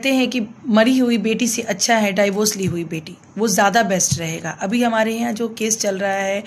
कहते हैं कि मरी हुई बेटी से अच्छा है डाइवोर्स ली हुई बेटी, वो ज़्यादा बेस्ट रहेगा। अभी हमारे यहाँ जो केस चल रहा है,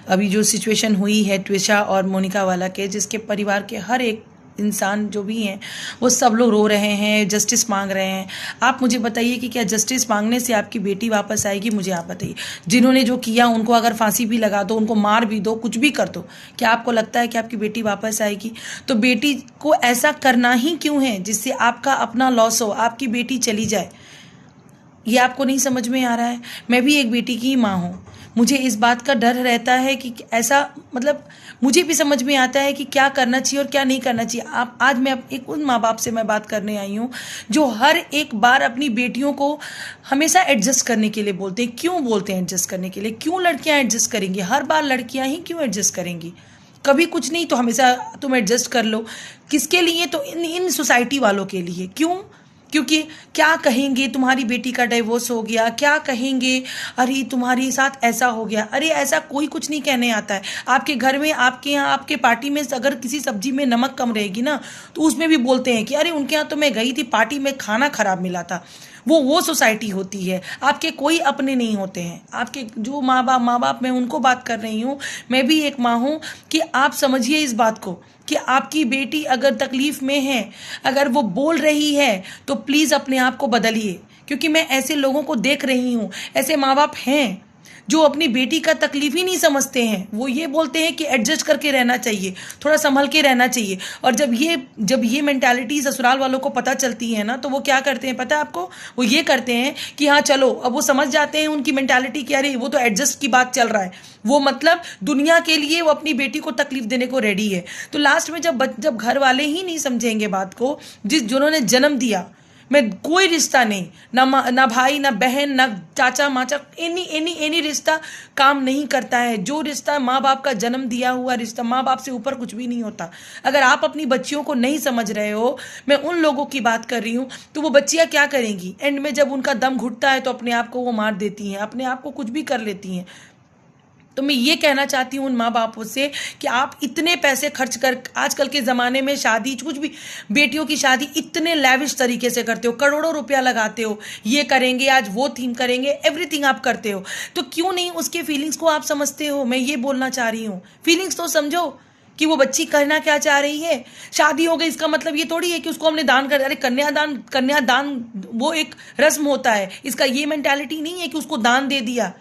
अभी जो सिचुएशन हुई है ट्विशा और मोनिका वाला केस, जिसके परिवार के हर एक इंसान जो भी हैं वो सब लोग रो रहे हैं, जस्टिस मांग रहे हैं। आप मुझे बताइए कि क्या जस्टिस मांगने से आपकी बेटी वापस आएगी? मुझे आप बताइए। जिन्होंने जो किया उनको अगर फांसी भी लगा दो, उनको मार भी दो, कुछ भी कर दो, क्या आपको लगता है कि आपकी बेटी वापस आएगी? तो बेटी को ऐसा करना ही क्यों है जिससे आपका अपना लॉस हो, आपकी बेटी चली जाए? ये आपको नहीं समझ में आ रहा है। मैं भी एक बेटी की माँ हूँ, मुझे इस बात का डर रहता है कि ऐसा, मतलब मुझे भी समझ में आता है कि क्या करना चाहिए और क्या नहीं करना चाहिए। आप आज मैं एक उन माँ बाप से मैं बात करने आई हूँ जो हर एक बार अपनी बेटियों को हमेशा एडजस्ट करने के लिए बोलते हैं। क्यों बोलते हैं एडजस्ट करने के लिए? क्यों लड़कियाँ एडजस्ट करेंगी? हर बार लड़कियाँ ही क्यों एडजस्ट करेंगी? कभी कुछ नहीं तो हमेशा तुम एडजस्ट कर लो। किसके लिए? तो इन सोसाइटी वालों के लिए। क्यों? क्योंकि क्या कहेंगे तुम्हारी बेटी का डिवोर्स हो गया, क्या कहेंगे अरे तुम्हारे साथ ऐसा हो गया। अरे ऐसा कोई कुछ नहीं कहने आता है। आपके घर में, आपके यहाँ, आपके पार्टी में अगर किसी सब्जी में नमक कम रहेगी ना तो उसमें भी बोलते हैं कि अरे उनके यहाँ तो मैं गई थी, पार्टी में खाना खराब मिला था। वो सोसाइटी होती है। आपके कोई अपने नहीं होते हैं। आपके जो माँ बाप मैं उनको बात कर रही हूँ, मैं भी एक माँ हूँ, कि आप समझिए इस बात को कि आपकी बेटी अगर तकलीफ में है, अगर वो बोल रही है तो प्लीज़ अपने आप को बदलिए। क्योंकि मैं ऐसे लोगों को देख रही हूँ, ऐसे माँ बाप हैं जो अपनी बेटी का तकलीफ ही नहीं समझते हैं। वो ये बोलते हैं कि एडजस्ट करके रहना चाहिए, थोड़ा संभल के रहना चाहिए। और जब ये मेंटालिटी ससुराल वालों को पता चलती है ना, तो वो क्या करते हैं पता है आपको? वो ये करते हैं कि हाँ चलो, अब वो समझ जाते हैं उनकी मेंटालिटी कि अरे वो तो एडजस्ट की बात चल रहा है, वो मतलब दुनिया के लिए वो अपनी बेटी को तकलीफ देने को रेडी है। तो लास्ट में जब घर वाले ही नहीं समझेंगे बात को, जिन्होंने जन्म दिया, मैं कोई रिश्ता नहीं, ना भाई, ना बहन, ना चाचा माचा, एनी रिश्ता काम नहीं करता है। जो रिश्ता माँ बाप का जन्म दिया हुआ रिश्ता, माँ बाप से ऊपर कुछ भी नहीं होता। अगर आप अपनी बच्चियों को नहीं समझ रहे हो, मैं उन लोगों की बात कर रही हूँ, तो वो बच्चियाँ क्या करेंगी? एंड में जब उनका दम घुटता है तो अपने आप को वो मार देती हैं, अपने आप को कुछ भी कर लेती हैं। तो मैं ये कहना चाहती हूँ उन माँ बापों से कि आप इतने पैसे खर्च कर, आजकल के ज़माने में शादी, कुछ भी, बेटियों की शादी इतने लैविश तरीके से करते हो, करोड़ों रुपया लगाते हो, ये करेंगे आज, वो थीम करेंगे, एवरीथिंग आप करते हो। तो क्यों नहीं उसके फीलिंग्स को आप समझते हो? मैं ये बोलना चाह रही हूँ, फीलिंग्स तो समझो कि वो बच्ची करना क्या चाह रही है। शादी हो गई इसका मतलब ये थोड़ी है कि उसको हमने दान कर, अरे कन्यादान वो एक रस्म होता है। इसका ये मेंटालिटी नहीं है कि उसको दान दे दिया,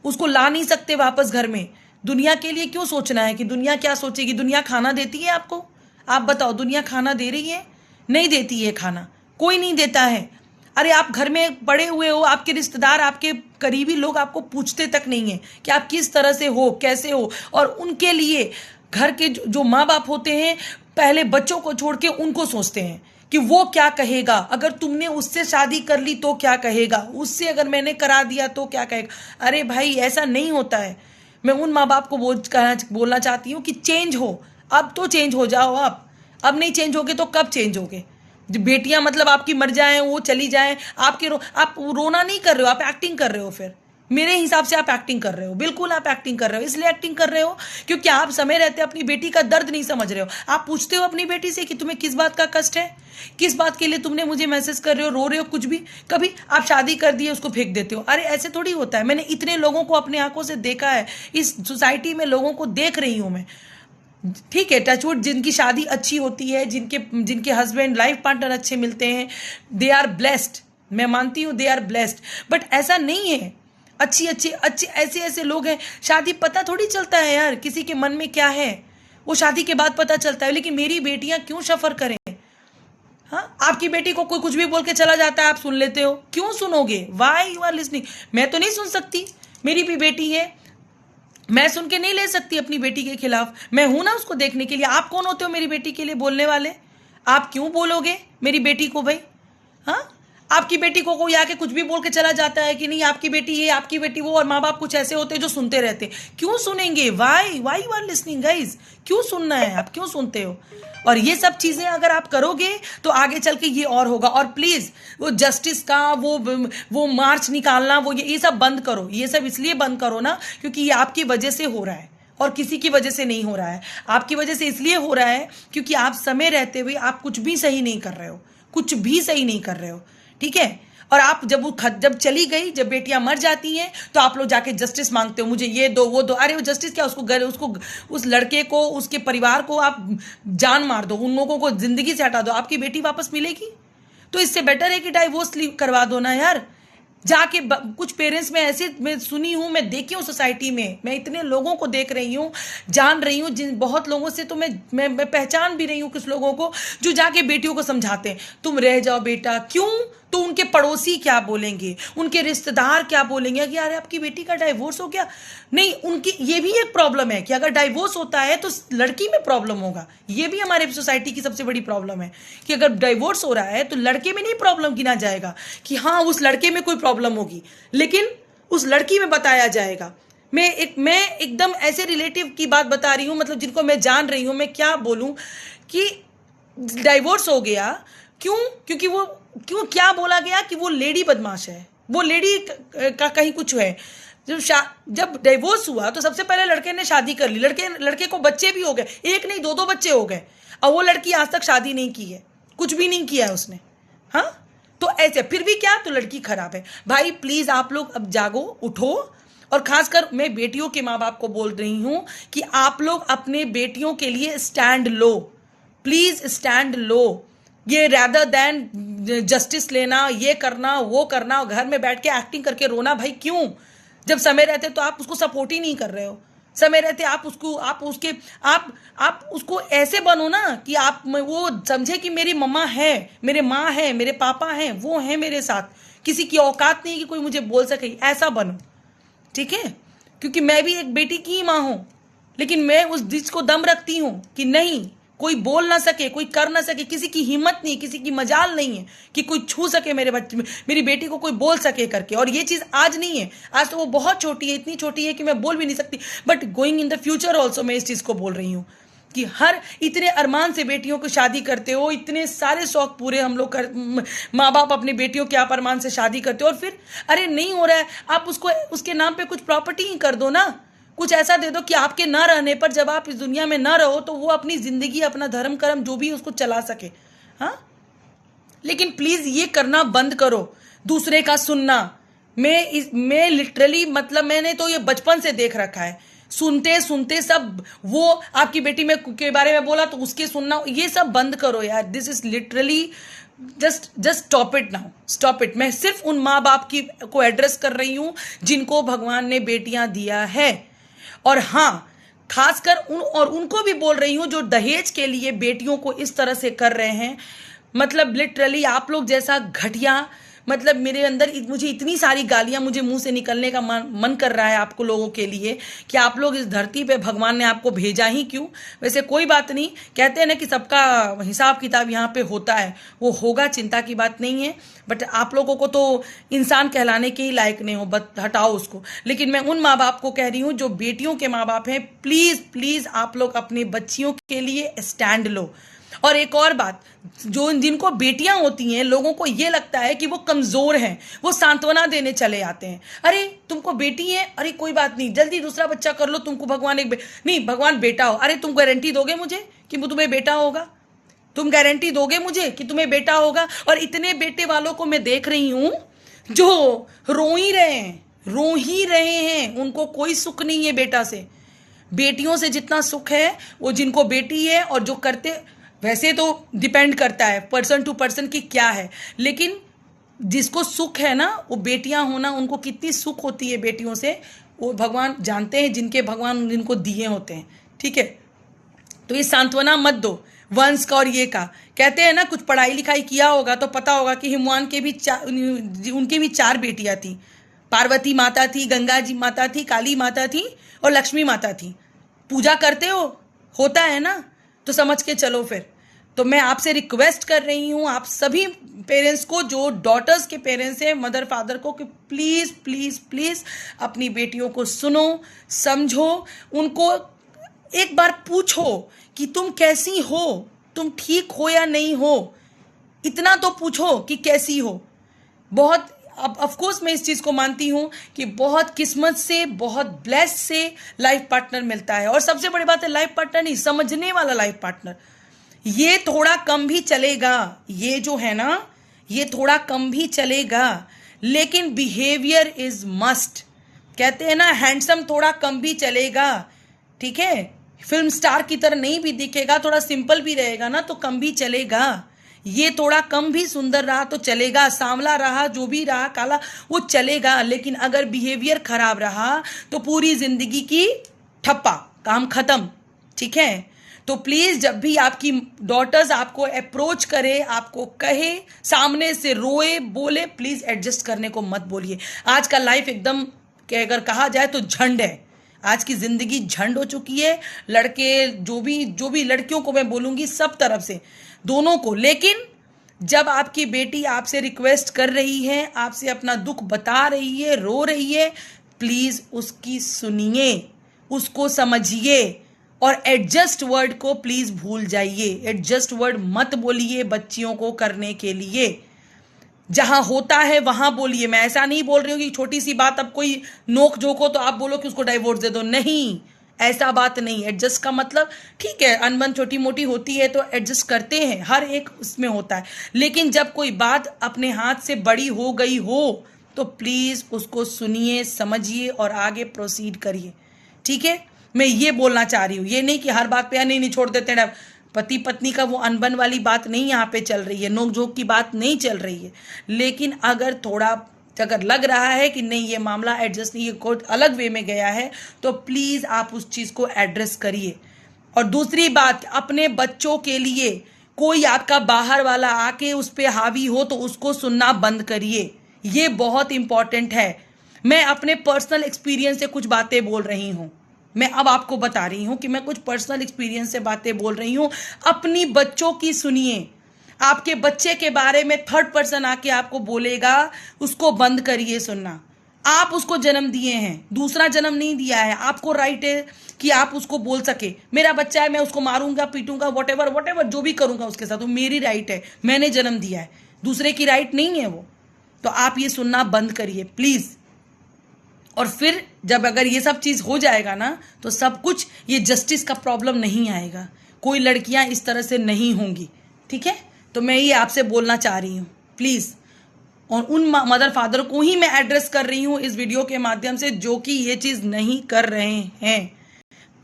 उसको ला नहीं सकते वापस घर में। दुनिया के लिए क्यों सोचना है कि दुनिया क्या सोचेगी? दुनिया खाना देती है आपको? आप बताओ, दुनिया खाना दे रही है? नहीं देती है खाना, कोई नहीं देता है। अरे आप घर में पड़े हुए हो, आपके रिश्तेदार, आपके करीबी लोग आपको पूछते तक नहीं है कि आप किस तरह से हो, कैसे हो। और उनके लिए घर के जो माँ बाप होते हैं, पहले बच्चों को छोड़ के उनको सोचते हैं कि वो क्या कहेगा, अगर तुमने उससे शादी कर ली तो क्या कहेगा, उससे अगर मैंने करा दिया तो क्या कहेगा। अरे भाई ऐसा नहीं होता है। मैं उन माँ बाप को बोलना चाहती हूँ कि चेंज हो, अब तो चेंज हो जाओ आप। अब नहीं चेंज होगे तो कब चेंज होगे? बेटियां मतलब आपकी मर जाएं, वो चली जाएं, आप रोना नहीं कर रहे हो, आप एक्टिंग कर रहे हो। फिर मेरे हिसाब से आप एक्टिंग कर रहे हो, बिल्कुल आप एक्टिंग कर रहे हो। इसलिए एक्टिंग कर रहे हो क्योंकि आप समय रहते अपनी बेटी का दर्द नहीं समझ रहे हो। आप पूछते हो अपनी बेटी से कि तुम्हें किस बात का कष्ट है, किस बात के लिए तुमने मुझे मैसेज कर रहे हो, रो रहे हो, कुछ भी। कभी आप शादी कर दिए उसको फेंक देते हो। अरे ऐसे थोड़ी होता है। मैंने इतने लोगों को अपने आंखों से देखा है, इस सोसाइटी में लोगों को देख रही हूं मैं। ठीक है, टचवुड, जिनकी शादी अच्छी होती है, जिनके हस्बैंड, लाइफ पार्टनर अच्छे मिलते हैं, दे आर ब्लेस्ड। मैं मानती हूँ दे आर ब्लेस्ड। बट ऐसा नहीं है। अच्छी ऐसे लोग हैं, शादी पता थोड़ी चलता है यार किसी के मन में क्या है, वो शादी के बाद पता चलता है। लेकिन मेरी बेटियां क्यों सफर करें? हाँ, आपकी बेटी को कोई कुछ भी बोल के चला जाता है, आप सुन लेते हो। क्यों सुनोगे? Why you are listening? मैं तो नहीं सुन सकती, मेरी भी बेटी है, मैं सुन के नहीं ले सकती अपनी बेटी के खिलाफ। मैं हूं ना उसको देखने के लिए। आप कौन होते हो मेरी बेटी के लिए बोलने वाले? आप क्यों बोलोगे मेरी बेटी को भाई? हाँ, आपकी बेटी को कोई आके कुछ भी बोल के चला जाता है कि नहीं आपकी बेटी ये, आपकी बेटी वो, और माँ बाप कुछ ऐसे होते हैं जो सुनते रहते हैं। क्यों सुनेंगे? Why you are listening guys? क्यों सुनना है? आप क्यों सुनते हो? और ये सब चीजें अगर आप करोगे तो आगे चल के ये और होगा। और प्लीज वो जस्टिस का वो मार्च निकालना, वो ये सब बंद करो। ये सब इसलिए बंद करो ना क्योंकि ये आपकी वजह से हो रहा है और किसी की वजह से नहीं हो रहा है। आपकी वजह से इसलिए हो रहा है क्योंकि आप समय रहते हुए आप कुछ भी सही नहीं कर रहे हो, कुछ भी सही नहीं कर रहे हो। ठीक है। और आप जब चली गई, जब बेटियां मर जाती हैं तो आप लोग जाके जस्टिस मांगते हो, मुझे ये दो वो दो। अरे वो जस्टिस क्या, उसको उस लड़के को, उसके परिवार को आप जान मार दो, उन लोगों को जिंदगी से हटा दो, आपकी बेटी वापस मिलेगी। तो इससे बेटर है कि डाइवोर्स करवा दो ना यार। जाके कुछ पेरेंट्स में ऐसे मैं सुनी हूं, मैं देखी हूं सोसाइटी में, मैं इतने लोगों को देख रही हूं, जान रही हूं, जिन बहुत लोगों से तो मैं पहचान भी रही हूं कुछ लोगों को जो जाके बेटियों को समझाते हैं तुम रह जाओ बेटा। क्यों? तो उनके पड़ोसी क्या बोलेंगे, उनके रिश्तेदार क्या बोलेंगे कि यार आपकी बेटी का डाइवोर्स हो गया। नहीं, उनकी ये भी एक प्रॉब्लम है कि अगर डाइवोर्स होता है तो लड़की में प्रॉब्लम होगा। ये भी हमारे सोसाइटी की सबसे बड़ी प्रॉब्लम है कि अगर डाइवोर्स हो रहा है तो लड़के में नहीं प्रॉब्लम गिना जाएगा कि हाँ उस लड़के में कोई प्रॉब्लम होगी, लेकिन उस लड़की में बताया जाएगा। मैं एकदम ऐसे रिलेटिव की बात बता रही हूँ, मतलब जिनको मैं जान रही हूँ। मैं क्या बोलूँ कि डाइवोर्स हो गया, क्योंकि क्या बोला गया कि वो लेडी बदमाश है, वो लेडी का कहीं कुछ है। जब डिवोर्स हुआ तो सबसे पहले लड़के ने शादी कर ली, लड़के को बच्चे भी हो गए, एक नहीं दो बच्चे हो गए, और वो लड़की आज तक शादी नहीं की है, कुछ भी नहीं किया है उसने। हाँ, तो ऐसे फिर भी क्या, तो लड़की खराब है। भाई प्लीज आप लोग अब जागो, उठो। और खासकर मैं बेटियों के माँ बाप को बोल रही हूं कि आप लोग अपने बेटियों के लिए स्टैंड लो, प्लीज स्टैंड लो। ये रैदर देन जस्टिस लेना, ये करना वो करना, घर में बैठ के एक्टिंग करके रोना। भाई क्यों? जब समय रहते तो आप उसको सपोर्ट ही नहीं कर रहे हो। समय रहते आप उसको ऐसे बनो ना कि आप वो समझे कि मेरी मम्मा है, मेरे माँ है, मेरे पापा हैं, वो हैं मेरे साथ, किसी की औकात नहीं कि कोई मुझे बोल सके, ऐसा बनो। ठीक है? क्योंकि मैं भी एक बेटी की ही माँ हूं, लेकिन मैं उस चीज को दम रखती हूं कि नहीं, कोई बोल ना सके, कोई कर ना सके, किसी की हिम्मत नहीं, किसी की मजाल नहीं है कि कोई छू सके मेरे बच्चे, मेरी बेटी को कोई बोल सके करके। और ये चीज आज नहीं है, आज तो वो बहुत छोटी है, इतनी छोटी है कि मैं बोल भी नहीं सकती, but going in the future also मैं इस चीज को बोल रही हूँ कि हर इतने अरमान से बेटियों को शादी करते हो, इतने सारे शौक पूरे हम लोग माँ बाप अपने बेटियों के आप अरमान से शादी करते हो, और फिर अरे नहीं हो रहा है, आप उसको उसके नाम पे कुछ प्रॉपर्टी ही कर दो ना, कुछ ऐसा दे दो कि आपके ना रहने पर, जब आप इस दुनिया में ना रहो, तो वो अपनी जिंदगी, अपना धर्म कर्म जो भी उसको चला सके। हाँ, लेकिन प्लीज ये करना बंद करो, दूसरे का सुनना। मैं लिटरली, मतलब मैंने तो ये बचपन से देख रखा है, सुनते सुनते सब, वो आपकी बेटी में के बारे में बोला तो उसके सुनना, ये सब बंद करो यार। This is literally just stop it now, stop it. मैं सिर्फ उन माँ बाप को एड्रेस कर रही हूं जिनको भगवान ने बेटियां दिया है, और हाँ, खासकर उनको भी बोल रही हूं जो दहेज के लिए बेटियों को इस तरह से कर रहे हैं। मतलब लिटरली आप लोग जैसा घटिया, मतलब मेरे अंदर मुझे इतनी सारी गालियां मुझे मुंह से निकलने का मन कर रहा है आपको लोगों के लिए कि आप लोग इस धरती पे भगवान ने आपको भेजा ही क्यों। वैसे कोई बात नहीं, कहते हैं ना कि सबका हिसाब किताब यहाँ पे होता है, वो होगा, चिंता की बात नहीं है। बट आप लोगों को तो इंसान कहलाने के ही लायक नहीं हो, बट हटाओ उसको। लेकिन मैं उन माँ बाप को कह रही हूँ जो बेटियों के माँ बाप हैं, प्लीज प्लीज आप लोग अपनी बच्चियों के लिए स्टैंड लो। और एक और बात, जो जिनको बेटियां होती हैं, लोगों को ये लगता है कि वो कमजोर हैं, वो सांत्वना देने चले आते हैं। अरे तुमको बेटी है, अरे कोई बात नहीं, जल्दी दूसरा बच्चा कर लो, तुमको भगवान नहीं, भगवान बेटा हो। अरे तुम गारंटी दोगे मुझे कि तुम्हें बेटा होगा? तुम गारंटी दोगे मुझे कि तुम्हें बेटा होगा? और इतने बेटे वालों को मैं देख रही हूं जो रो ही रहे हैं, उनको कोई सुख नहीं है बेटा से। बेटियों से जितना सुख है वो जिनको बेटी है, और जो करते, वैसे तो डिपेंड करता है पर्सन टू पर्सन की क्या है, लेकिन जिसको सुख है ना, वो बेटियां होना, उनको कितनी सुख होती है बेटियों से, वो भगवान जानते हैं, जिनके भगवान जिनको दिए होते हैं। ठीक है? तो ये सांत्वना मत दो वंश का और ये का। कहते हैं ना, कुछ पढ़ाई लिखाई किया होगा तो पता होगा कि हिमवान के भी उनकी भी 4 बेटियां थी। पार्वती माता थी, गंगा जी माता थी, काली माता थी और लक्ष्मी माता थी। पूजा करते हो, होता है ना, तो समझ के चलो फिर। तो मैं आपसे रिक्वेस्ट कर रही हूं, आप सभी पेरेंट्स को, जो डॉटर्स के पेरेंट्स हैं, मदर फादर को, कि प्लीज प्लीज प्लीज अपनी बेटियों को सुनो, समझो, उनको एक बार पूछो कि तुम कैसी हो, तुम ठीक हो या नहीं हो, इतना तो पूछो कि कैसी हो। बहुत, अब ऑफकोर्स मैं इस चीज को मानती हूं कि बहुत किस्मत से, बहुत ब्लेस से लाइफ पार्टनर मिलता है, और सबसे बड़ी बात है लाइफ पार्टनर नहीं, समझने वाला लाइफ पार्टनर। ये थोड़ा कम भी चलेगा, ये जो है ना, ये थोड़ा कम भी चलेगा, लेकिन बिहेवियर इज मस्ट। कहते हैं ना, हैंडसम थोड़ा कम भी चलेगा, ठीक है, फिल्म स्टार की तरह नहीं भी दिखेगा, थोड़ा सिंपल भी रहेगा ना तो कम भी चलेगा। ये थोड़ा कम भी सुंदर रहा तो चलेगा, सांवला रहा, जो भी रहा, काला, वो चलेगा। लेकिन अगर बिहेवियर खराब रहा तो पूरी जिंदगी की ठप्पा, काम खत्म, ठीक है। तो प्लीज जब भी आपकी डॉटर्स आपको अप्रोच करे, आपको कहे, सामने से रोए, बोले, प्लीज एडजस्ट करने को मत बोलिए। आज का लाइफ एकदम अगर कहा जाए तो झंड है। आज की जिंदगी झंड हो चुकी है। लड़के जो भी लड़कियों को मैं बोलूंगी, सब तरफ से, दोनों को। लेकिन जब आपकी बेटी आपसे रिक्वेस्ट कर रही है, आपसे अपना दुख बता रही है, रो रही है, प्लीज उसकी सुनिए, उसको समझिए और एडजस्ट वर्ड को प्लीज भूल जाइए। एडजस्ट वर्ड मत बोलिए बच्चियों को करने के लिए। जहां होता है वहां बोलिए। मैं ऐसा नहीं बोल रही हूँ कि छोटी सी बात, अब कोई नोक झोंक हो तो आप बोलो कि उसको डाइवोर्स दे दो, नहीं, ऐसा बात नहीं। एडजस्ट का मतलब, ठीक है, अनबन छोटी मोटी होती है तो एडजस्ट करते हैं, हर एक उसमें होता है। लेकिन जब कोई बात अपने हाथ से बड़ी हो गई हो तो प्लीज उसको सुनिए, समझिए और आगे प्रोसीड करिए, ठीक है। मैं ये बोलना चाह रही हूँ, ये नहीं कि हर बात पे नहीं छोड़ देते हैं। पति पत्नी का वो अनबन वाली बात नहीं यहाँ पे चल रही है, नोक झोंक की बात नहीं चल रही है। लेकिन अगर लग रहा है कि नहीं ये मामला एडजस्ट नहीं, ये कोई अलग वे में गया है, तो प्लीज आप उस चीज को एड्रेस करिए। और दूसरी बात, अपने बच्चों के लिए कोई आपका बाहर वाला आके उस पर हावी हो तो उसको सुनना बंद करिए। ये बहुत इंपॉर्टेंट है। मैं अपने पर्सनल एक्सपीरियंस से कुछ बातें बोल रही हूँ। मैं अब आपको बता रही हूं कि मैं कुछ पर्सनल एक्सपीरियंस से बातें बोल रही हूं। अपनी बच्चों की सुनिए। आपके बच्चे के बारे में थर्ड पर्सन आके आपको बोलेगा, उसको बंद करिए सुनना। आप उसको जन्म दिए हैं, दूसरा जन्म नहीं दिया है। आपको राइट है कि आप उसको बोल सके, मेरा बच्चा है, मैं उसको मारूंगा, पीटूंगा, वॉटेवर जो भी करूंगा उसके साथ, वो मेरी राइट है, मैंने जन्म दिया है, दूसरे की राइट नहीं है वो। तो आप ये सुनना बंद करिए प्लीज। और फिर जब अगर ये सब चीज हो जाएगा ना, तो सब कुछ, ये जस्टिस का प्रॉब्लम नहीं आएगा। कोई लड़कियां इस तरह से नहीं होंगी, ठीक है। तो मैं ये आपसे बोलना चाह रही हूँ प्लीज। और उन मदर फादर को ही मैं एड्रेस कर रही हूँ इस वीडियो के माध्यम से, जो कि ये चीज नहीं कर रहे हैं।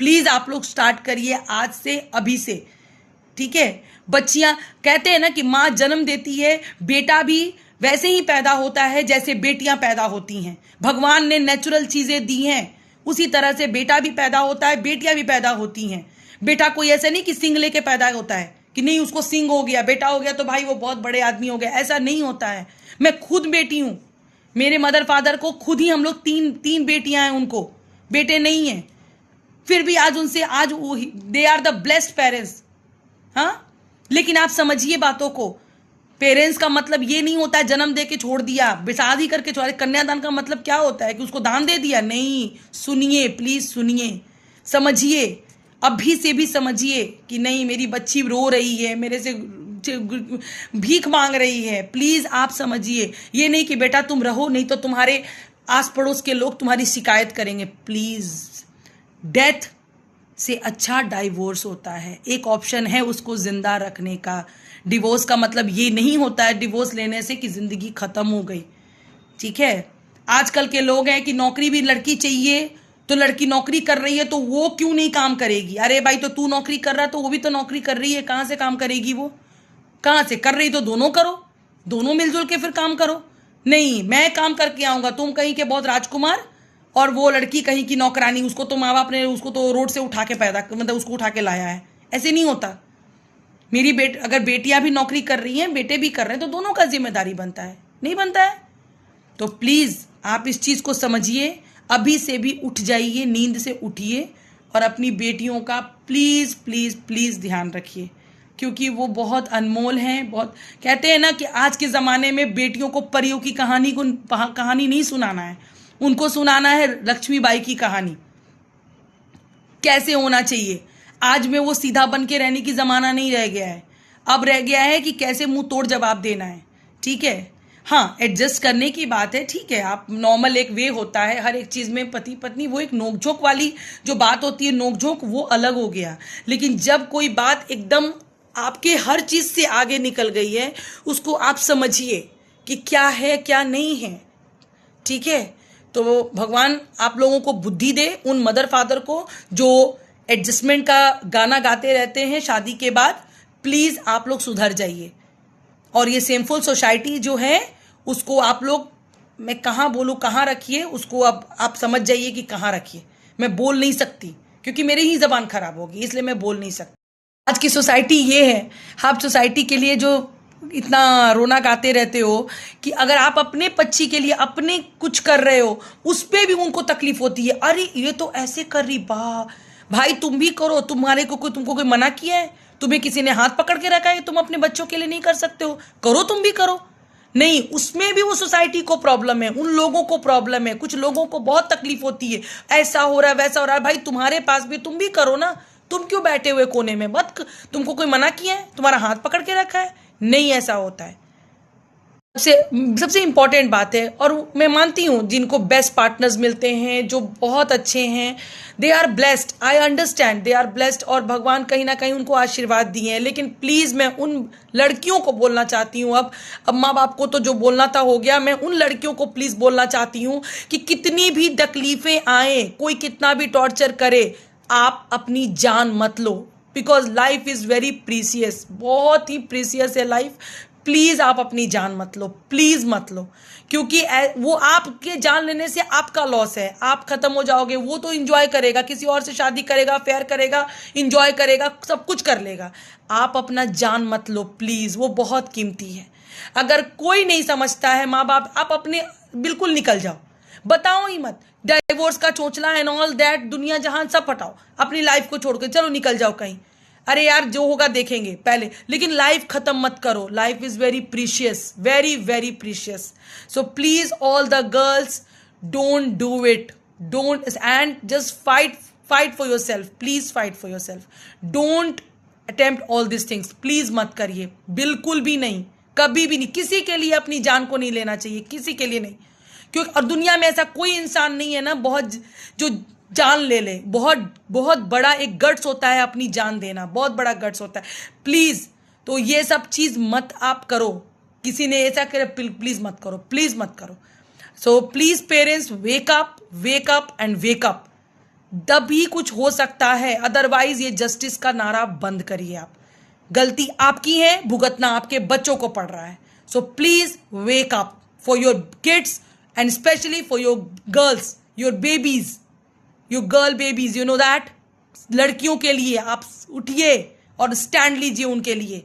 प्लीज आप लोग स्टार्ट करिए आज से, अभी से, ठीक है। बच्चियां कहते हैं ना कि माँ जन्म देती है, बेटा भी वैसे ही पैदा होता है जैसे बेटियां पैदा होती हैं। भगवान ने नेचुरल चीजें दी हैं, उसी तरह से बेटा भी पैदा होता है, बेटियां भी पैदा होती हैं। बेटा कोई ऐसे नहीं कि सिंग लेके पैदा होता है कि नहीं उसको सिंग हो गया, बेटा हो गया तो भाई वो बहुत बड़े आदमी हो गए, ऐसा नहीं होता है। मैं खुद बेटी हूं, मेरे मदर फादर को खुद ही हम लोग तीन बेटियां हैं, उनको बेटे नहीं हैं, फिर भी आज they are the blessed parents. हाँ, लेकिन आप समझिए बातों को। पेरेंट्स का मतलब ये नहीं होता है जन्म दे के छोड़ दिया, शादी करके छोड़। कन्यादान का मतलब क्या होता है कि उसको दान दे दिया? नहीं, सुनिए प्लीज, सुनिए, समझिए, अभी से भी समझिए कि नहीं मेरी बच्ची रो रही है, मेरे से भीख मांग रही है, प्लीज आप समझिए। ये नहीं कि बेटा तुम रहो, नहीं तो तुम्हारे आस पड़ोस के लोग तुम्हारी शिकायत करेंगे। प्लीज, डेथ से अच्छा डाइवोर्स होता है, एक ऑप्शन है उसको जिंदा रखने का। डिवोर्स का मतलब ये नहीं होता है डिवोर्स लेने से कि जिंदगी खत्म हो गई, ठीक है। आजकल के लोग हैं कि नौकरी भी लड़की चाहिए, तो लड़की नौकरी कर रही है तो वो क्यों नहीं काम करेगी? अरे भाई, तो तू नौकरी कर रहा तो वो भी तो नौकरी कर रही है, कहां से काम करेगी वो? कहां से कर रही? तो दोनों करो, दोनों मिलजुल के फिर काम करो। नहीं, मैं काम करके आऊंगा, तुम कहीं के बहुत राजकुमार और वो लड़की कहीं की नौकरानी, उसको तो माँ बाप ने उसको तो रोड से उठा के पैदा, मतलब उसको उठा के लाया है। ऐसे नहीं होता। मेरी अगर बेटियां भी नौकरी कर रही हैं, बेटे भी कर रहे हैं, तो दोनों का जिम्मेदारी बनता है, नहीं बनता है? तो प्लीज आप इस चीज को समझिए, अभी से भी उठ जाइए, नींद से उठिए और अपनी बेटियों का प्लीज प्लीज प्लीज ध्यान रखिए, क्योंकि वो बहुत अनमोल हैं। बहुत कहते हैं ना कि आज के ज़माने में बेटियों को परियों की कहानी नहीं सुनाना है, उनको सुनाना है लक्ष्मीबाई की कहानी, कैसे होना चाहिए। आज में वो सीधा बन के रहने की ज़माना नहीं रह गया है, अब रह गया है कि कैसे मुंह तोड़ जवाब देना है, ठीक है। हाँ, एडजस्ट करने की बात है, ठीक है। आप नॉर्मल एक वे होता है हर एक चीज़ में, पति पत्नी, वो एक नोकझोंक वाली जो बात होती है, नोकझोंक, वो अलग हो गया। लेकिन जब कोई बात एकदम आपके हर चीज से आगे निकल गई है, उसको आप समझिए कि क्या है क्या नहीं है। ठीक है, तो भगवान आप लोगों को बुद्धि दे, उन मदर फादर को जो एडजस्टमेंट का गाना गाते रहते हैं शादी के बाद, प्लीज आप लोग सुधर जाइए। और ये सेमफुल सोसाइटी जो है उसको आप लोग, मैं कहाँ बोलूँ कहाँ रखिए उसको, अब आप समझ जाइए कि कहाँ रखिए। मैं बोल नहीं सकती क्योंकि मेरी ही जबान खराब होगी, इसलिए मैं बोल नहीं सकती। आज की सोसाइटी ये है, आप सोसाइटी के लिए जो इतना रोना गाते रहते हो कि अगर आप अपने पक्षी के लिए अपने कुछ कर रहे हो उस पे भी उनको तकलीफ होती है। अरे ये तो ऐसे कर रही, भाई तुम भी करो, तुम्हारे को तुमको कोई मना किया है? तुम्हें किसी ने हाथ पकड़ के रखा है तुम अपने बच्चों के लिए नहीं कर सकते हो? करो, तुम भी करो। नहीं, उसमें भी वो सोसाइटी को प्रॉब्लम है, उन लोगों को प्रॉब्लम है, कुछ लोगों को बहुत तकलीफ होती है, ऐसा हो रहा है वैसा हो रहा है। भाई तुम्हारे पास भी, तुम भी करो ना, तुम क्यों बैठे हुए कोने में? मत, तुमको कोई मना किया है? तुम्हारा हाथ पकड़ के रखा है? नहीं, ऐसा होता है। सबसे इंपॉर्टेंट बात है, और मैं मानती हूँ जिनको बेस्ट पार्टनर्स मिलते हैं जो बहुत अच्छे हैं, they are blessed, I understand, they are blessed, और भगवान कहीं ना कहीं उनको आशीर्वाद दिए हैं। लेकिन प्लीज़ मैं उन लड़कियों को बोलना चाहती हूँ, अब माँ बाप को तो जो बोलना था हो गया, मैं उन लड़कियों को प्लीज़ बोलना चाहती हूँ कि कितनी भी तकलीफें आए, कोई कितना भी टॉर्चर करे, आप अपनी जान मत लो, because life is very precious, बहुत ही प्रीसियस है लाइफ। प्लीज आप अपनी जान मत लो, प्लीज मत लो, क्योंकि वो आपके जान लेने से आपका लॉस है, आप खत्म हो जाओगे। वो तो इंजॉय करेगा, किसी और से शादी करेगा, फेयर करेगा, इंजॉय करेगा, सब कुछ कर लेगा। आप अपना जान मत लो प्लीज, वो बहुत कीमती है। अगर कोई नहीं समझता है माँ बाप, आप अपने बिल्कुल निकल जाओ, बताओ ही मत। डाइवोर्स का चोचला एंड ऑल दैट, दुनिया जहान सब हटाओ, अपनी लाइफ को छोड़ के चलो निकल जाओ कहीं। अरे यार जो होगा देखेंगे पहले, लेकिन लाइफ खत्म मत करो। Life is very precious, very very precious. So please all the girls, don't do it, don't, and just fight for your self, please fight for your self. Don't attempt all this things, please मत करिए, बिल्कुल भी नहीं, कभी भी नहीं। किसी के लिए अपनी जान को नहीं लेना चाहिए, किसी के लिए नहीं। क्योंकि और दुनिया में ऐसा कोई इंसान नहीं है ना बहुत जो जान ले ले। बहुत बहुत बड़ा एक गट्स होता है अपनी जान देना, बहुत बड़ा गट्स होता है। प्लीज, तो ये सब चीज मत आप करो, किसी ने ऐसा करे प्लीज मत करो, प्लीज मत करो। So please parents, wake up and wake up, तभी कुछ हो सकता है, अदरवाइज ये जस्टिस का नारा बंद करिए। आप, गलती आपकी है, भुगतना आपके बच्चों को पड़ रहा है। So please wake up for your kids and specially for your girls, your babies, your girl babies, you know that. लड़कियों के लिए आप उठिए और स्टैंड लीजिए उनके लिए।